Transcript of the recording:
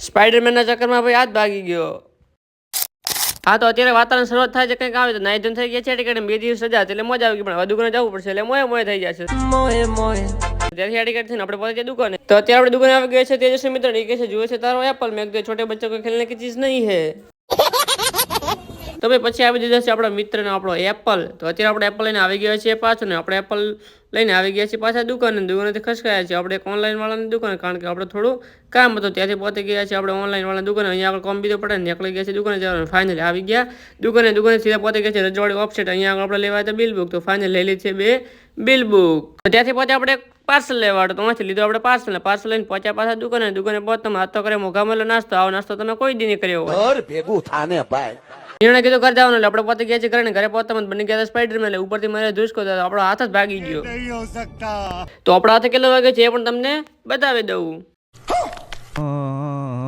સ્પાઈડરમેનના ચક્કરમાં ભાઈ આજ ભાગી ગયો. હા તો અત્યારે વાતાવરણ શરૂઆત થાય છે કંઈક આવે તો નાઈ ધોઈને થઈ ગયા છે ટિકિટ 2 દિવસ રજા એટલે મજા આવી ગઈ પણ હવે દુકાને જવું પડશે એટલે મોએ થઈ જશે ત્યાંથી આ ટિકિટ થઈને આપણે પહોંચી દુકાને તો અત્યારે આપણે દુકાને આવી ગયા છે તેજસ્વી મિત્ર એ કહે છે જુએ છે તારો એપલ મેં કીધું છોટે બચ્ચો કોઈ ખેલને કી ચીજ નહીં હે તો ભાઈ પછી આવી દીધા છે આપણા મિત્રનો આપણો એપલ તો અત્યારે આપણે એપલ લઈને આવી ગયા છીએ પાછો ને આપણે એપલ લઈને આવી ગયા છીએ પાછા દુકાનેથી ખસકાયા છે આપણે એક ઓનલાઈન વાળાની દુકાન કારણ કે આપણે થોડું કામ હતું ત્યાંથી પહોંચી ગયા છે આપણે ઓનલાઈન વાળાની દુકાને અહીંયા આગળ કોમ બીજો પડે ને નીકળી ગયા છે દુકાને જવાનું ફાઇનલી આવી ગયા દુકાને સીધા પહોંચી ગયા છે રજવાડી ઓફસેટ અહીંયા આગળ આપણે લેવા હતા બિલ બુક તો ફાઇનલ લઈ લીધી છે 2 બિલ બુક ત્યાંથી પહોંચે આપણે પાર્સલ લેવા તો ત્યાંથી લીધું આપણે પાર્સલ લઈને પહોંચ્યા પાછા દુકાને પહોંચતા હાથ તો કરે મોઘા મળે નાસ્તો આવો નાસ્તો તમે કોઈ દી નહીં કર્યો હોય ભેગું થાને ભાઈ નિર્ણય કીધું ઘર જવાનું એટલે આપણે પોતે ગયા છે ઘરે પહોંચતા બની ગયા સ્પાઈડરમેન એટલે ઉપરથી મારે ધુસકો થયો આપણો હાથ જ ભાગી ગયો તો આપણા હાથે કેટલો વાગે છે એ પણ તમને બતાવી દઉં